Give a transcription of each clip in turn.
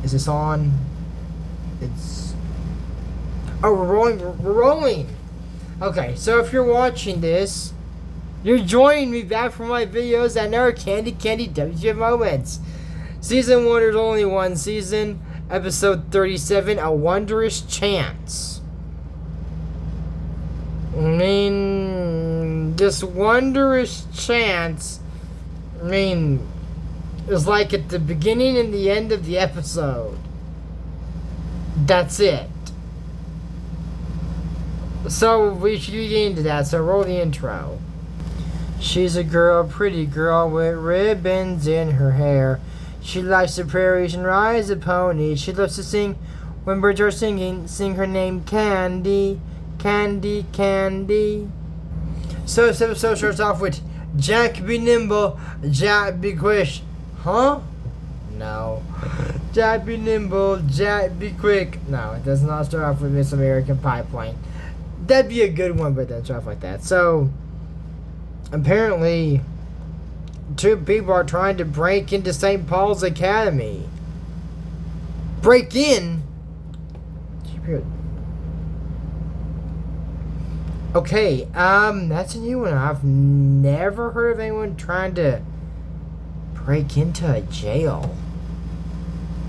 Is this on? It's... Oh, we're rolling. We're rolling. Okay, so if you're watching this, you're joining me back for my videos at our Candy WTF moments. Season 1, there's only one season. Episode 37, A Wondrous Chance. I mean, this wondrous chance, is like at the beginning and the end of the episode. That's it. So we should get into that, so roll the intro. She's a girl, pretty girl with ribbons in her hair. She likes the prairies and rides a pony. She loves to sing when birds are singing. Sing her name Candy, Candy, Candy. So this episode starts off with Jack be nimble, Jack be quick. Huh? No. Jack be nimble, Jack be quick. No, it does not start off with Miss American Pipeline. That'd be a good one, but it doesn't start off like that. So, apparently, 2 people are trying to break into St. Paul's Academy. Break in? Okay, that's a new one. I've never heard of anyone trying to break into a jail.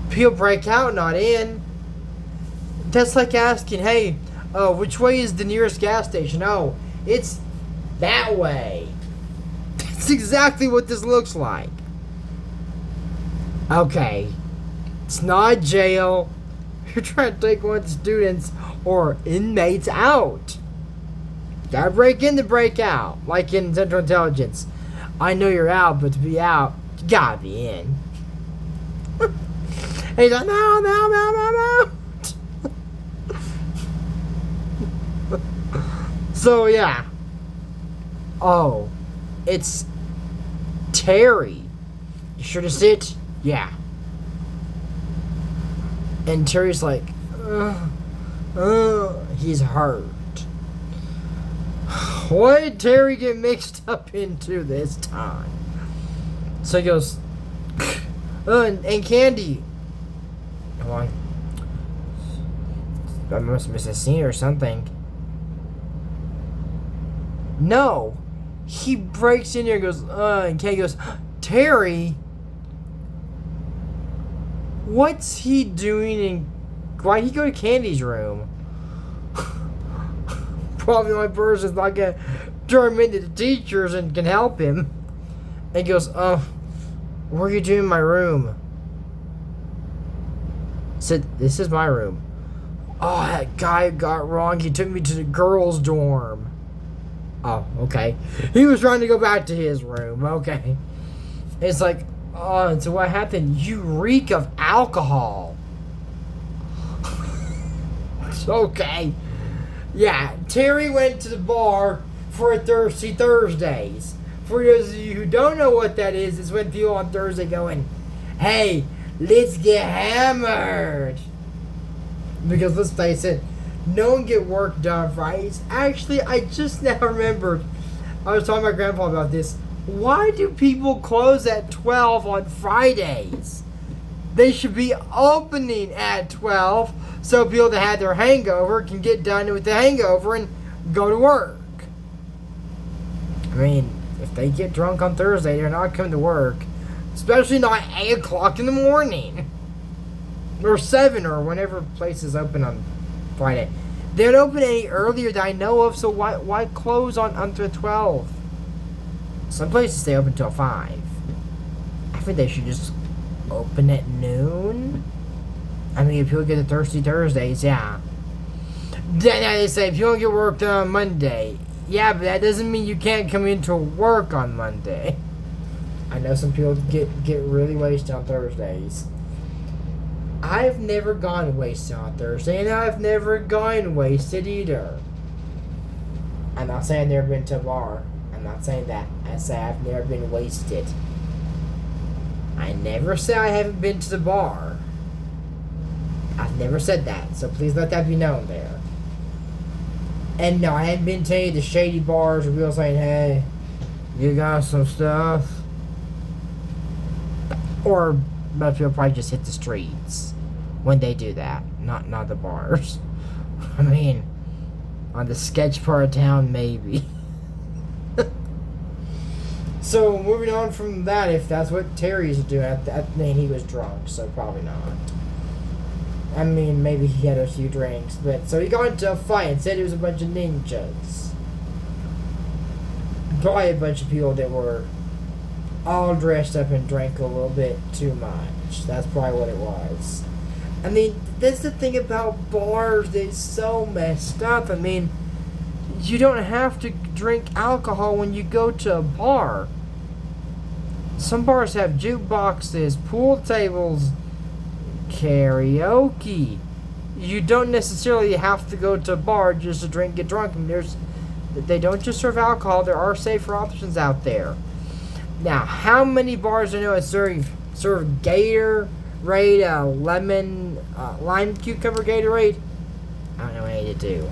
People break out, not in. That's like asking, hey, which way is the nearest gas station? Oh, it's that way. That's exactly what this looks like. Okay, it's not a jail. You're trying to take one of the students or inmates out. Gotta break in to break out, like in Central Intelligence. I know you're out, but to be out, you gotta be in. And he's like, no. So, yeah. Oh, it's Terry. You sure to sit? Yeah. And Terry's like, he's hurt. What did Terry get mixed up into this time? So he goes, and Candy. Hold on. I must have missed a scene or something. No. He breaks in here and goes, and Candy goes, Terry? What's he doing in... Why'd he go to Candy's room? Probably the only person's not gonna turn him into the teachers and can help him. And he goes, what are you doing in my room? Said, this is my room. Oh, that guy got wrong. He took me to the girls' dorm. Oh, okay. He was trying to go back to his room. Okay. It's like, oh, so what happened? You reek of alcohol. Okay. Yeah, Terry went to the bar for a Thirsty Thursdays. For those of you who don't know what that is, it's when people on Thursday going, hey, let's get hammered. Because let's face it, no one get work done Fridays. Actually, I just now remembered, I was talking to my grandpa about this. Why do people close at 12 on Fridays? They should be opening at 12 so people that had their hangover can get done with the hangover and go to work. I mean, if they get drunk on Thursday, they're not coming to work. Especially not 8 o'clock in the morning. Or 7 or whenever places open on Friday. They don't open any earlier that I know of, so why close on until 12? Some places stay open till 5. I think they should just open at noon. I mean, if people get the Thirsty Thursdays, yeah. Then they say, if you don't get work done on Monday, yeah, but that doesn't mean you can't come into work on Monday. I know some people get really wasted on Thursdays. I've never gone wasted on Thursday, and I've never gone wasted either. I'm not saying I've never been to a bar. I'm not saying that. I say I've never been wasted. I never say I haven't been to the bar. I've never said that, so please let that be known there. And no, I haven't been to any of the shady bars where people saying, hey, you got some stuff? Or most people probably just hit the streets. when they do that. Not the bars. I mean, on the sketch part of town, maybe. So, moving on from that, if that's what Terry's doing, I mean, he was drunk, so probably not. I mean, maybe he had a few drinks, but... So he got into a fight and said it was a bunch of ninjas. Probably a bunch of people that were all dressed up and drank a little bit too much. That's probably what it was. I mean, that's the thing about bars that's so messed up. I mean, you don't have to drink alcohol when you go to a bar. Some bars have jukeboxes, pool tables, karaoke. You don't necessarily have to go to a bar just to get drunk. I mean, they don't just serve alcohol. There are safer options out there. Now, how many bars I know serve Gatorade, lime cucumber Gatorade? I don't know any to do.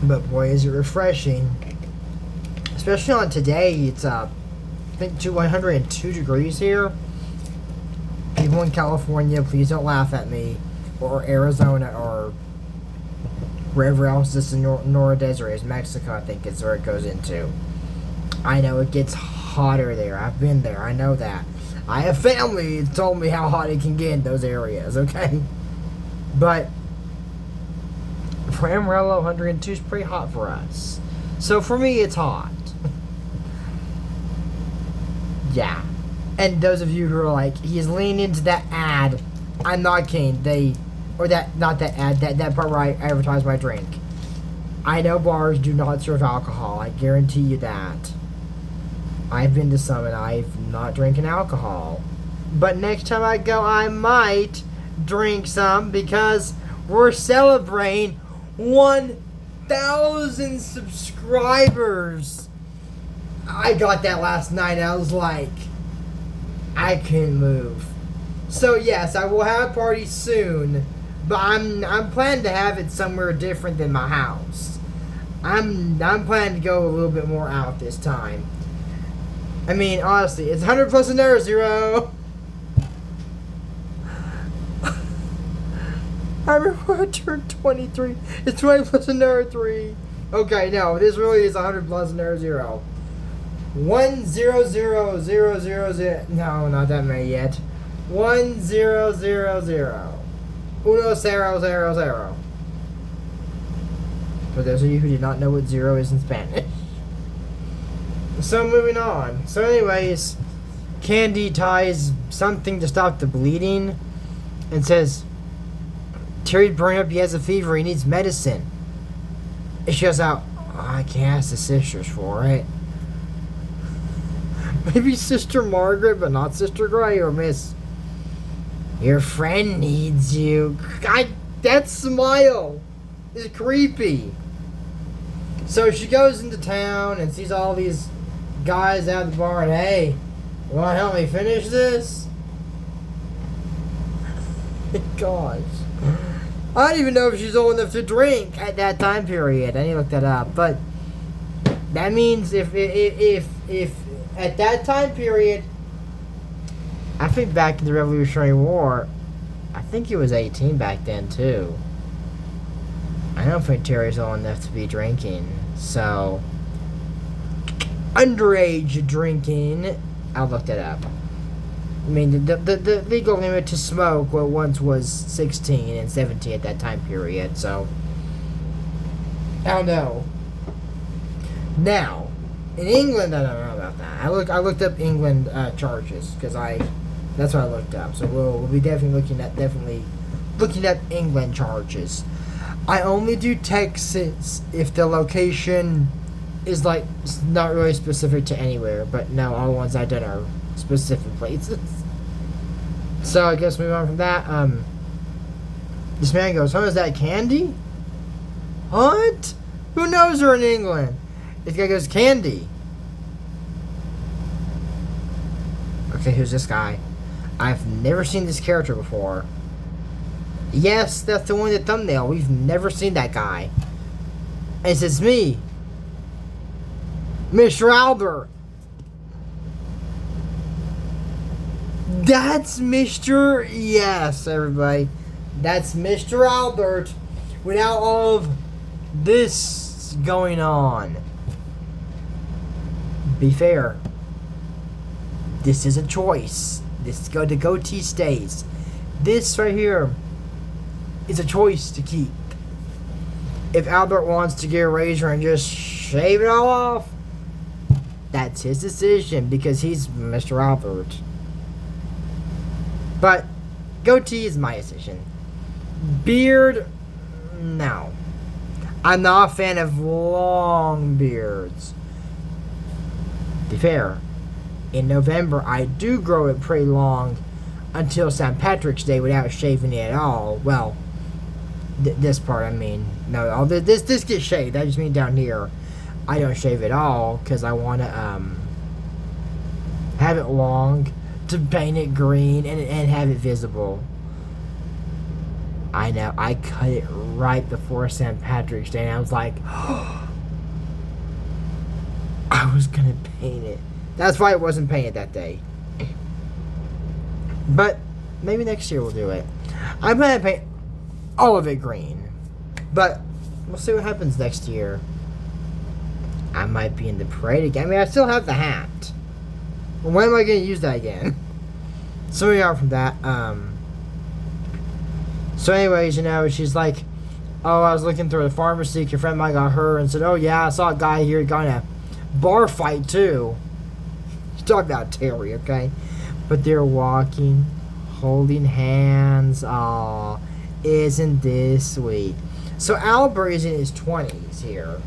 But boy, is it refreshing. Especially on today, it's I think 102 degrees here. People in California, please don't laugh at me. Or Arizona, or wherever else this Sonora Desert is. Mexico, I think, is where it goes into. I know it gets hotter there. I've been there. I know that. I have family that told me how hot it can get in those areas, okay? But for Amarillo, 102 is pretty hot for us. So for me, it's hot. Yeah. And those of you who are like, he's leaning into that ad, I'm not kidding. That part where I advertise my drink. I know bars do not serve alcohol. I guarantee you that. I've been to some and I've not drinking alcohol. But next time I go, I might drink some because we're celebrating 1,000 subscribers. I got that last night. I was like, I couldn't move. So yes, I will have a party soon, but I'm planning to have it somewhere different than my house. I'm planning to go a little bit more out this time. I mean, honestly, it's 100 plus an error 0. I remember I turned 23. It's 20 plus an error 3. Okay, no, this really is 100 plus an error 0. 1000000. No, not that many yet. 1000. Uno cero zero zero. For those of you who did not know what 0 is in Spanish. So moving on. So anyways, Candy ties something to stop the bleeding and says, Terry's burning up, he has a fever, he needs medicine. And she goes out, I can't ask the sisters for it. Maybe Sister Margaret, but not Sister Gray or Miss. Your friend needs you. That smile is creepy. So she goes into town and sees all these guys at the bar and, hey, you want to help me finish this? Gosh. I don't even know if she's old enough to drink at that time period. I need to look that up. But that means if at that time period, I think back in the Revolutionary War, I think he was 18 back then too. I don't think Terry's old enough to be drinking. So, underage drinking, I'll look that up. I mean, the legal limit to smoke once was 16 and 17 at that time period, so I don't know. Now, in England, I don't know about that. I looked up England charges because that's what I looked up. So we'll be definitely looking at England charges. I only do Texas if the location is like not really specific to anywhere, but no, all the ones I done are specific places. So I guess moving on from that, this man goes, "Oh, is that Candy? What? Who knows her in England?" This guy goes, "Candy." Okay, who's this guy? I've never seen this character before. Yes, that's the one in the thumbnail. We've never seen that guy. And it says, me, Mr. Albert. That's Mr. Yes, everybody. That's Mr. Albert without all of this going on. Be fair. This is a choice. The goatee stays. This right here is a choice to keep. If Albert wants to get a razor and just shave it all off, that's his decision because he's Mr. Albert. But goatee is my decision. Beard, no. I'm not a fan of long beards. To be fair, in November I do grow it pretty long until St. Patrick's Day without shaving it at all. Well, this part, I mean. No, this gets shaved. I just mean down here. I don't shave at all because I want to have it long to paint it green and have it visible. I know. I cut it right before St. Patrick's Day and I was like, I was going to paint it. That's why it wasn't painted that day. But maybe next year we'll do it. I'm going to paint all of it green. But we'll see what happens next year. I might be in the parade again. I mean, I still have the hat. When am I going to use that again? So moving on from that. So anyways, you know, she's like, oh, I was looking through the pharmacy. Your friend Mike got her and said, oh yeah, I saw a guy here got in a bar fight too. She's talking about Terry, okay? But they're walking, holding hands. Aw, isn't this sweet? So Albert is in his 20s here.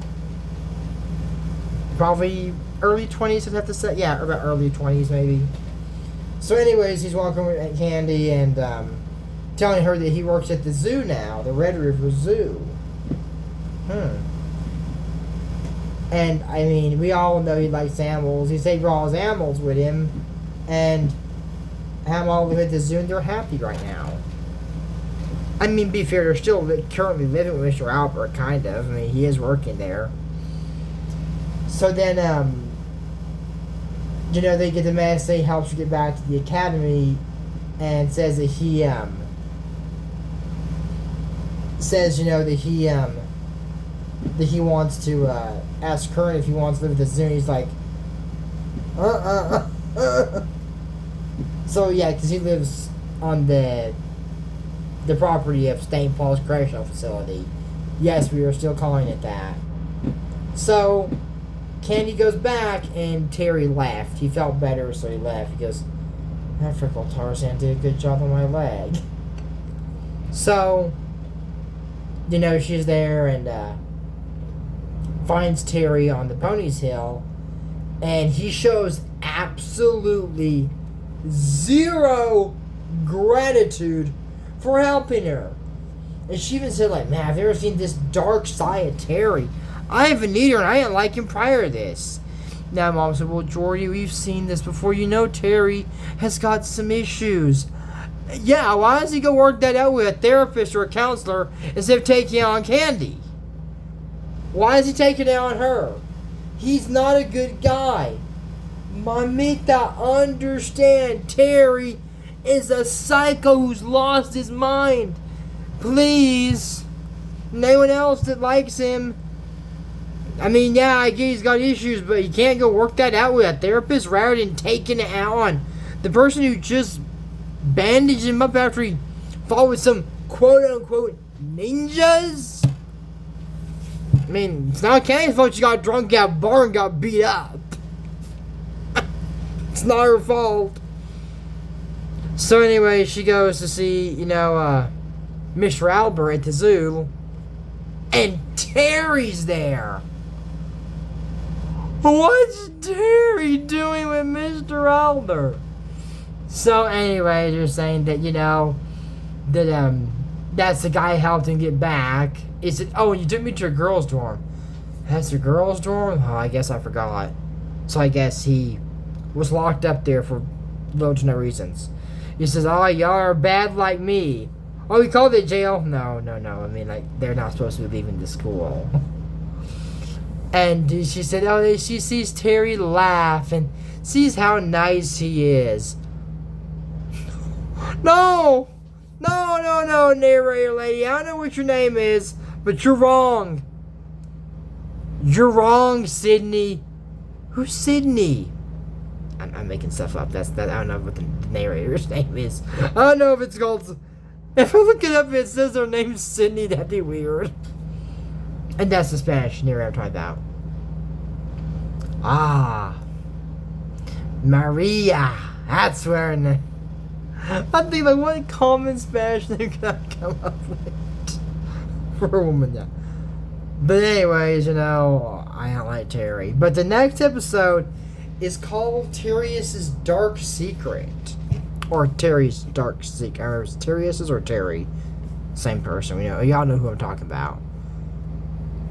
Probably early 20s, I'd have to say. Yeah, about early 20s maybe. So anyways, he's walking with Candy and telling her that he works at the zoo now, the Red River Zoo. And, I mean, we all know he likes animals. He saved all his animals with him. And have all live at the zoo and they're happy right now. I mean, be fair, they're still currently living with Mr. Albert, kind of. I mean, he is working there. So then, you know, they get the message, he helps her get back to the academy and says that he, says, you know, that he wants to, ask Kern if he wants to live at the zoo, and he's like, So, yeah, because he lives on the property of St. Paul's Correctional Facility. Yes, we are still calling it that. So, Candy goes back, and Terry left. He felt better, so he left. He goes, that freckle Tarzan did a good job on my leg. So, you know, she's there and finds Terry on the Pony's Hill, and he shows absolutely zero gratitude for helping her. And she even said, like, man, I've never seen this dark side of Terry. I have an eater and I didn't like him prior to this. Now, Mom said, well, Jordy, we've seen this before. You know Terry has got some issues. Yeah, why does he go work that out with a therapist or a counselor instead of taking it on Candy? Why is he taking it on her? He's not a good guy. Mamita, understand. Terry is a psycho who's lost his mind. Please. No one else that likes him. I mean, yeah, I get he's got issues, but you can't go work that out with a therapist rather than taking it out on the person who just bandaged him up after he fought with some quote-unquote ninjas. I mean, it's not Candy's fault she got drunk at a bar and got beat up. It's not her fault. So anyway, she goes to see, you know, Mr. Albert at the zoo, and Terry's there. What's Terry doing with Mr. Albert? So anyway, they're saying that, you know, that that's the guy who helped him get back. He said, oh, and you took me to your girls' dorm. That's your girls' dorm? Oh, I guess I forgot. So I guess he was locked up there for little to no reasons. He says, oh, y'all are bad like me. Oh, we called it jail? No. I mean, like, they're not supposed to be leaving the school. And she said, oh, she sees Terry laugh and sees how nice he is. No! No, narrator lady. I don't know what your name is, but you're wrong. You're wrong, Sydney. Who's Sydney? I'm making stuff up. I don't know what the narrator's name is. I don't know if it's called... If I look it up and it says their name's Sydney, that'd be weird. And that's the Spanish narrator I'm talking about. Ah. Maria. That's where... I think, like, what common Spanish name can I come up with for a woman, yeah. But anyways, you know, I don't like Terry. But the next episode is called Terrius's Dark Secret. Or Terry's Dark Secret. Or Terrius's or Terry. Same person. You know, y'all know who I'm talking about.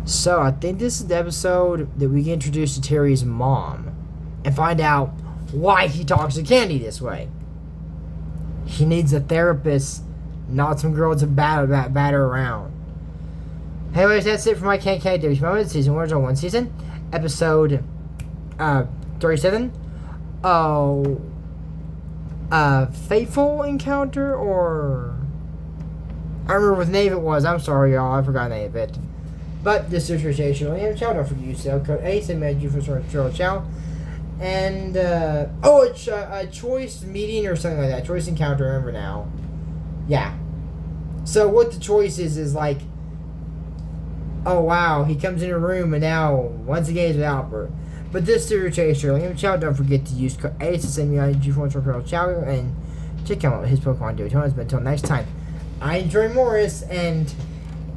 So, I think this is the episode that we get introduced to Terry's mom. And find out why he talks to Candy this way. He needs a therapist, not some girl to batter around. Anyways, that's it for my Can't Theories moment. Season 1 is on one season. Episode 37. Oh, Fateful Encounter, or... I remember what name it was. I'm sorry, y'all. I forgot the name of it. But this is Nutritional. Don't forget to use code ASMAG for Nutritional channel. And, it's a choice meeting or something like that. Choice encounter, I remember now. Yeah. So what the choice is like, oh wow, he comes in a room and now, once again, he's with Albert. But this is Chaser. Don't forget to use code ASMAG for Nutritional channel and check out his Pokemon do. But until next time, I'm Jordan Morris and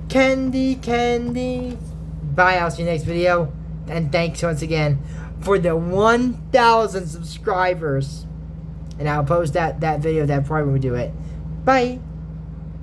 Candy. Bye, I'll see you next video. And thanks once again for the 1,000 subscribers. And I'll post that video that probably when we do it. Bye.